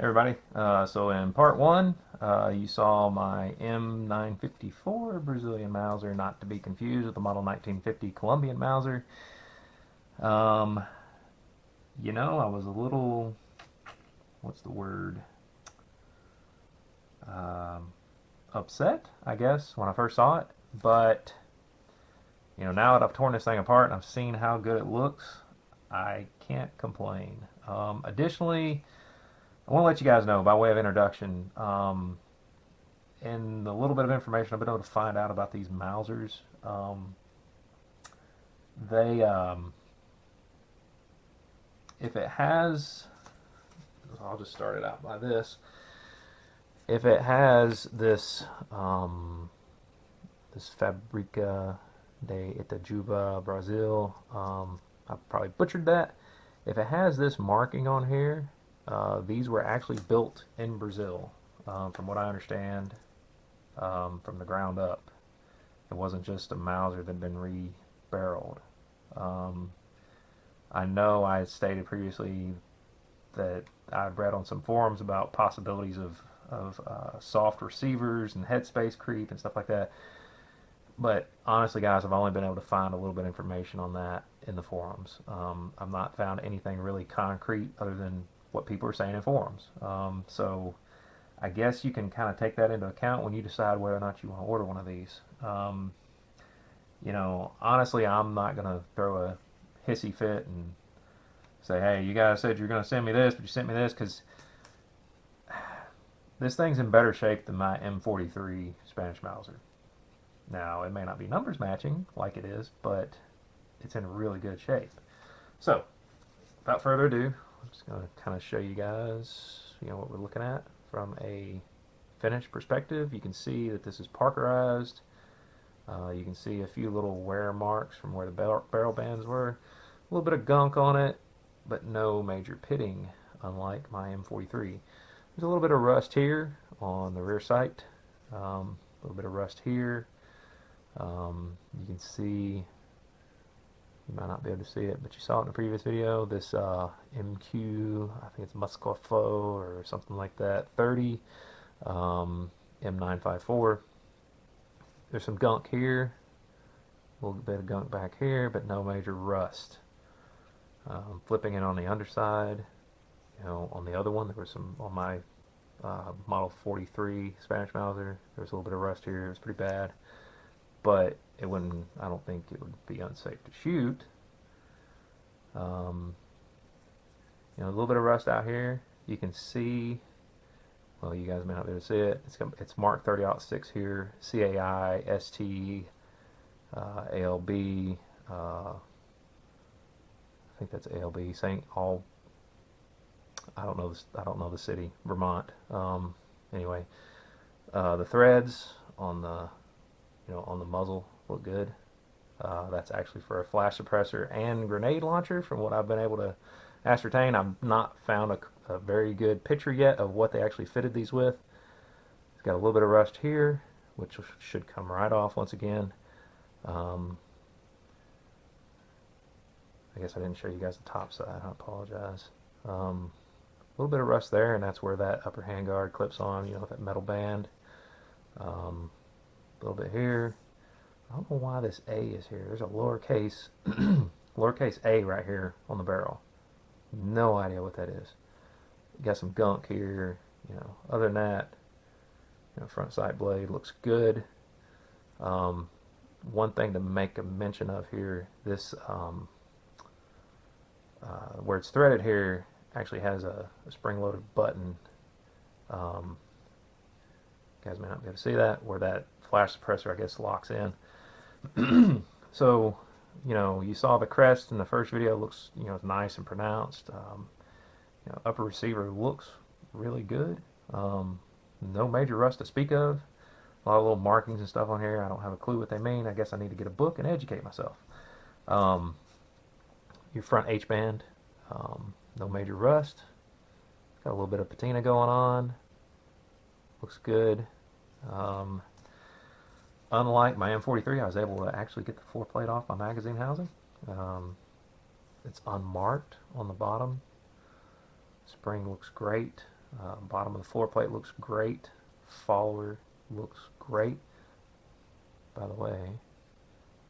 Everybody. So in part one, you saw my M954 Brazilian Mauser, not to be confused with the model 1950 Colombian Mauser. Um, I was a little, what's the word, um, upset, I guess, when I first saw it. But, now that I've torn this thing apart and I've seen how good it looks, I can't complain. Additionally, I want to let you guys know by way of introduction, and the little bit of information I've been able to find out about these Mausers, they, if it has, I'll just start it out by this. If it has this Fabrica de Itajuba, Brazil, I probably butchered that. If it has this marking on here, these were actually built in Brazil, from what I understand, from the ground up. It wasn't just a Mauser that had been re-barreled. Um, I know I stated previously that I'd read on some forums about possibilities of soft receivers and headspace creep and stuff like that. But honestly, guys, I've only been able to find a little bit of information on that in the forums. I've not found anything really concrete other than what people are saying in forums. So I guess you can kind of take that into account when you decide whether or not you want to order one of these. Honestly, I'm not going to throw a hissy fit and say, hey, you guys said you're going to send me this, but you sent me this, because this thing's in better shape than my M43 Spanish Mauser. Now, it may not be numbers matching like it is, but it's in really good shape. So, without further ado, I'm just going to kind of show you guys, what we're looking at from a finish perspective. You can see that this is Parkerized. You can see a few little wear marks from where the barrel bands were. A little bit of gunk on it, but no major pitting, unlike my M43. There's a little bit of rust here on the rear sight. A little bit of rust here. You can see, you might not be able to see it, but you saw it in the previous video, this MQ, I think it's Muscofo or something like that, 30, M954. There's some gunk here, a little bit of gunk back here, but no major rust. Flipping it on the underside, on the other one, there was some, on my Model 43 Spanish Mauser, there was a little bit of rust here. It was pretty bad, but it wouldn't, I don't think it would be unsafe to shoot. A little bit of rust out here. You can see, well, you guys may not be able to see it. It's marked 30-06 here, CAI, ST, ALB, I think that's ALB, saying all, I don't know the city, Vermont. Anyway, the threads on the on the muzzle look good. That's actually for a flash suppressor and grenade launcher, from what I've been able to ascertain. I've not found a very good picture yet of what they actually fitted these with. It's got a little bit of rust here, which should come right off once again. I guess I didn't show you guys the top side. I apologize. A little bit of rust there, and that's where that upper handguard clips on, that metal band. A little bit here. I don't know why this A is here. There's a lowercase lowercase A right here on the barrel. No idea what that is. Got some gunk here. Other than that, front sight blade looks good. One thing to make a mention of here, this where it's threaded here actually has a spring-loaded button. You guys may not be able to see that, where that flash suppressor, I guess, locks in. So, you saw the crest in the first video. Looks, nice and pronounced. Upper receiver looks really good. No major rust to speak of. A lot of little markings and stuff on here. I don't have a clue what they mean. I guess I need to get a book and educate myself. Your front H-band, no major rust. Got a little bit of patina going on. Looks good. Unlike my M43, I was able to actually get the floor plate off my magazine housing. It's unmarked on the bottom. Spring looks great. Bottom of the floor plate looks great. Follower looks great. By the way,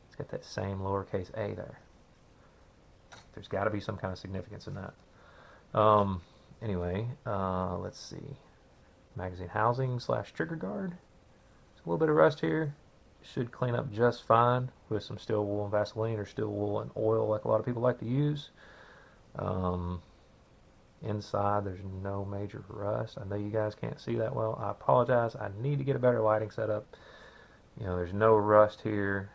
it's got that same lowercase a there. There's got to be some kind of significance in that. Anyway, let's see. Magazine housing / trigger guard. There's a little bit of rust here. Should clean up just fine with some steel wool and Vaseline, or steel wool and oil like a lot of people like to use. Inside there's no major rust. I know you guys can't see that well. I apologize. I need to get a better lighting setup. You know, there's no rust here.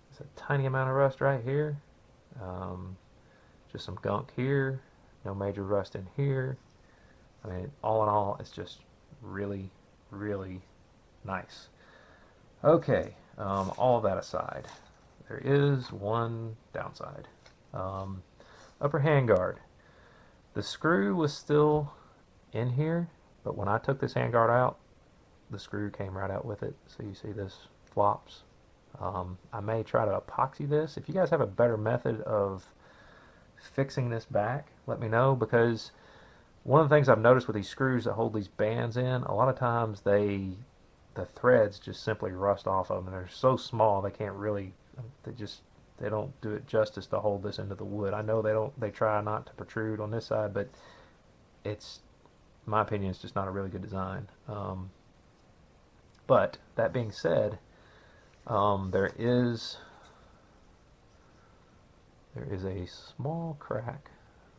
There's a tiny amount of rust right here. Just some gunk here. No major rust in here. I mean, all in all, it's just really, really nice. Okay, all of that aside, there is one downside. Upper handguard. The screw was still in here, but when I took this handguard out, the screw came right out with it. So you see this flops. I may try to epoxy this. If you guys have a better method of fixing this back, let me know, because one of the things I've noticed with these screws that hold these bands in, a lot of times the threads just simply rust off of them, and they're so small they can't really, they don't do it justice to hold this into the wood. I know they try not to protrude on this side, but it's, in my opinion, it's just not a really good design. But that being said, there is a small crack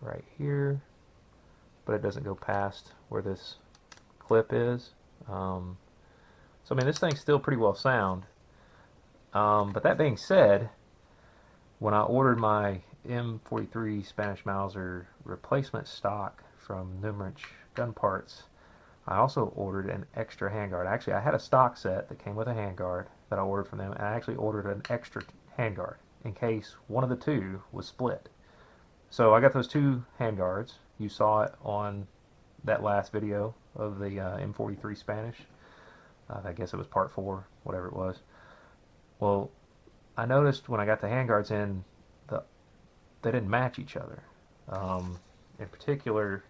right here, but it doesn't go past where this clip is. So I mean, this thing's still pretty well sound. But that being said, when I ordered my M43 Spanish Mauser replacement stock from Numrich Gun Parts, I also ordered an extra handguard. Actually, I had a stock set that came with a handguard that I ordered from them, and I actually ordered an extra handguard in case one of the two was split. So I got those two handguards. You saw it on that last video of the M43 Spanish. I guess it was part 4, whatever it was. Well, I noticed when I got the handguards in, they didn't match each other. In particular,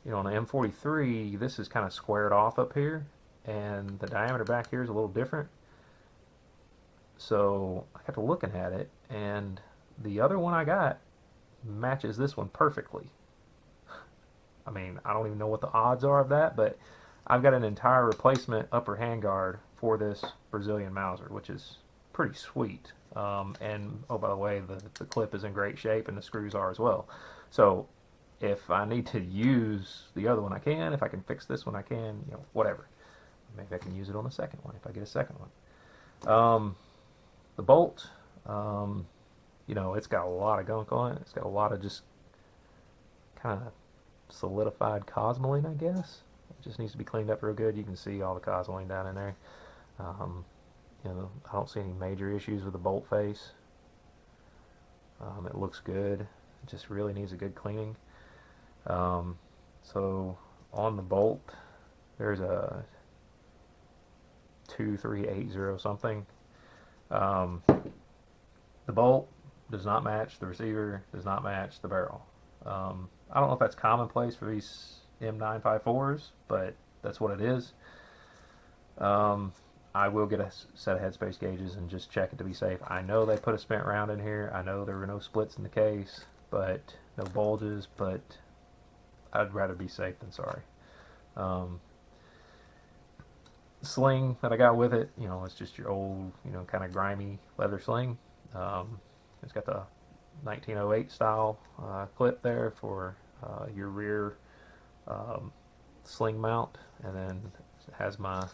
you know, on the M43, this is kind of squared off up here, and the diameter back here is a little different. So I got to looking at it, and the other one I got matches this one perfectly. I mean, I don't even know what the odds are of that, but I've got an entire replacement upper handguard for this Brazilian Mauser, which is pretty sweet. And oh, by the way, the clip is in great shape, and the screws are as well. So if I need to use the other one, I can. If I can fix this one, I can. You know, whatever. Maybe I can use it on the second one if I get a second one. The bolt, you know, it's got a lot of gunk on it. It's got a lot of just kind of solidified cosmoline, I guess. It just needs to be cleaned up real good. You can see all the cosmoline down in there. You know, I don't see any major issues with the bolt face. It looks good. It just really needs a good cleaning. So on the bolt, there's a 2380 something. The bolt does not match the receiver, does not match the barrel. I don't know if that's commonplace for these M954s, but that's what it is. I will get a set of headspace gauges and just check it to be safe. I know they put a spent round in here. I know there were no splits in the case, but no bulges, but I'd rather be safe than sorry. Sling that I got with it, you know, it's just your old, you know, kind of grimy leather sling. It's got the 1908 style clip there for your rear sling mount, and then it has my,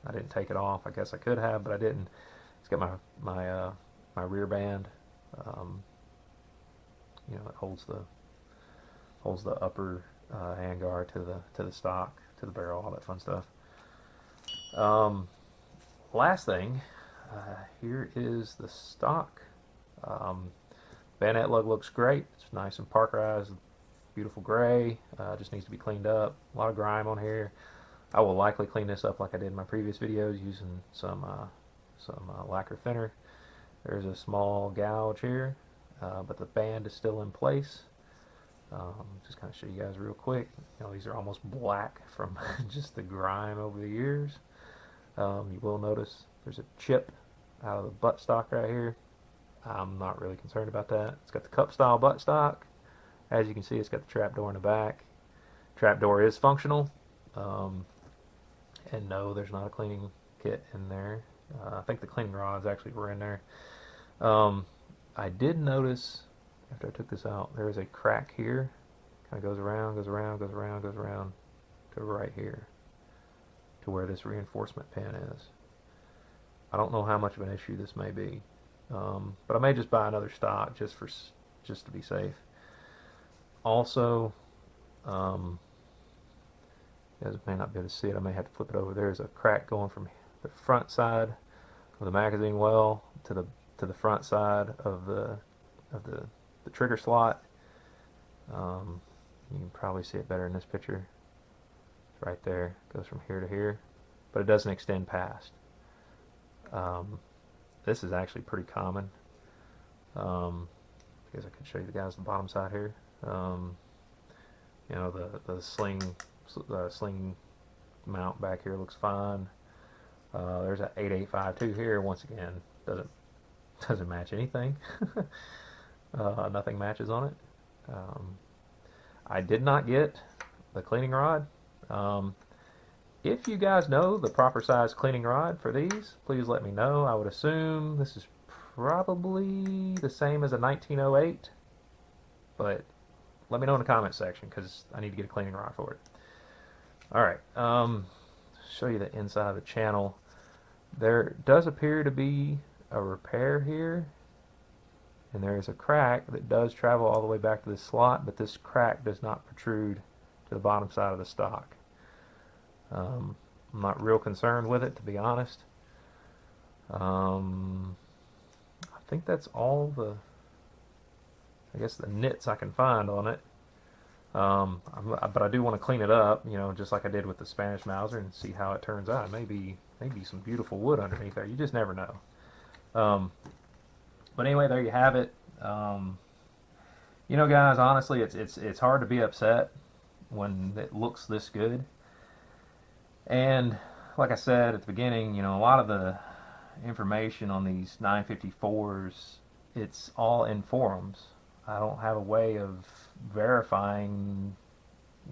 I didn't take it off. I guess I could have, but I didn't. It's got my rear band. You know, it holds the upper handguard to the stock, to the barrel, all that fun stuff. Last thing, here is the stock. Bayonet lug looks great. It's nice and parkerized, beautiful gray. Just needs to be cleaned up. A lot of grime on here. I will likely clean this up like I did in my previous videos using some lacquer thinner. There's a small gouge here, but the band is still in place. Just kind of show you guys real quick. You know, these are almost black from just the grime over the years. You will notice there's a chip out of the buttstock right here. I'm not really concerned about that. It's got the cup style buttstock. As you can see, it's got the trap door in the back. Trap door is functional. Um, and no, there's not a cleaning kit in there. I think the cleaning rods actually were in there. Um, I did notice after I took this out, there is a crack here. Kind of goes around, goes around, goes around, goes around to right here, to where this reinforcement pin is. I don't know how much of an issue this may be, but I may just buy another stock just to be safe. Also, you guys may not be able to see it. I may have to flip it over. There's a crack going from the front side of the magazine well to the front side of the trigger slot. You can probably see it better in this picture. It's right there. It goes from here to here, but it doesn't extend past. This is actually pretty common. I guess I could show you the guys on the bottom side here. You know, the sling mount back here looks fine. There's an 8852 here. Once again, doesn't match anything. Nothing matches on it. I did not get the cleaning rod. If you guys know the proper size cleaning rod for these, please let me know. I would assume this is probably the same as a 1908, but let me know in the comment section because I need to get a cleaning rod for it. Alright, show you the inside of the channel. There does appear to be a repair here, and there is a crack that does travel all the way back to this slot, but this crack does not protrude to the bottom side of the stock. I'm not real concerned with it, to be honest. I think that's all I guess the nits I can find on it. But I do want to clean it up, you know, just like I did with the Spanish Mauser, and see how it turns out. Maybe some beautiful wood underneath there. You just never know. But anyway, there you have it. You know, guys, honestly, it's hard to be upset when it looks this good. And like I said at the beginning, you know, a lot of the information on these 954s, it's all in forums. I don't have a way of verifying,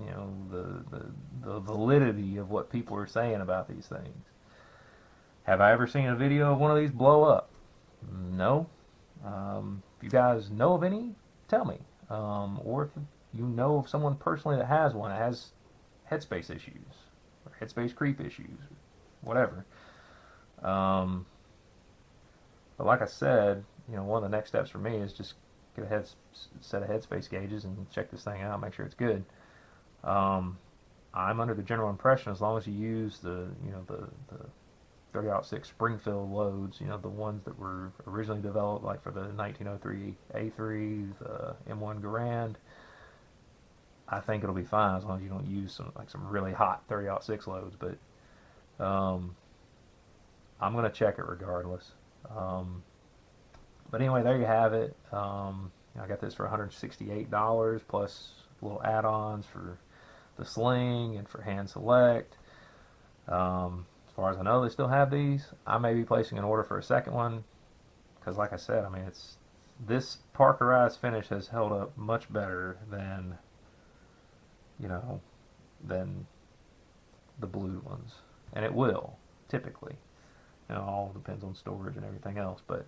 you know, the validity of what people are saying about these things. Have I ever seen a video of one of these blow up? No. If you guys know of any, tell me. Or if you know of someone personally that has one, that has headspace issues, or headspace creep issues, whatever. But like I said, you know, one of the next steps for me is just get a set of headspace gauges and check this thing out, make sure it's good. I'm under the general impression as long as you use the 30-06 Springfield loads, you know, the ones that were originally developed like for the 1903 A3, the M1 Garand, I think it'll be fine as long as you don't use some really hot 30-06 loads. But I'm gonna check it regardless. But anyway, there you have it. I got this for $168 plus little add-ons for the sling and for hand select. As far as I know, they still have these. I may be placing an order for a second one because, like I said, I mean, this parkerized finish has held up much better than, you know, than the blue ones, and it will typically. You know, all depends on storage and everything else, but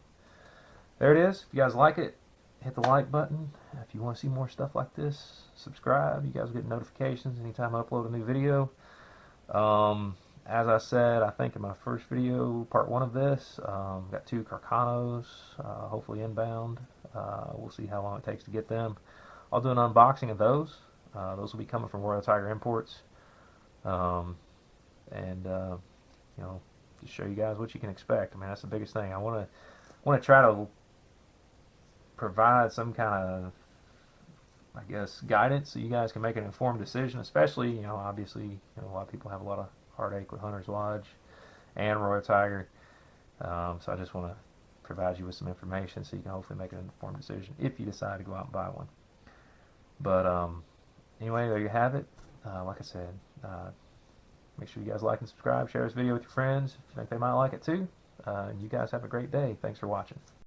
there it is. If you guys like it, hit the like button. If you want to see more stuff like this, subscribe. You guys will get notifications anytime I upload a new video. As I said, I think in my first video, part one of this, got 2 Carcanos, hopefully inbound. We'll see how long it takes to get them. I'll do an unboxing of those. Those will be coming from Royal Tiger Imports. You know, to show you guys what you can expect. I mean, that's the biggest thing. I want to try to provide some kind of, I guess, guidance so you guys can make an informed decision. Especially, you know, obviously, you know, a lot of people have a lot of heartache with Hunter's Lodge and Royal Tiger. So I just want to provide you with some information so you can hopefully make an informed decision if you decide to go out and buy one. But anyway, there you have it. Like I said, make sure you guys like and subscribe. Share this video with your friends if you think they might like it too. You guys have a great day. Thanks for watching.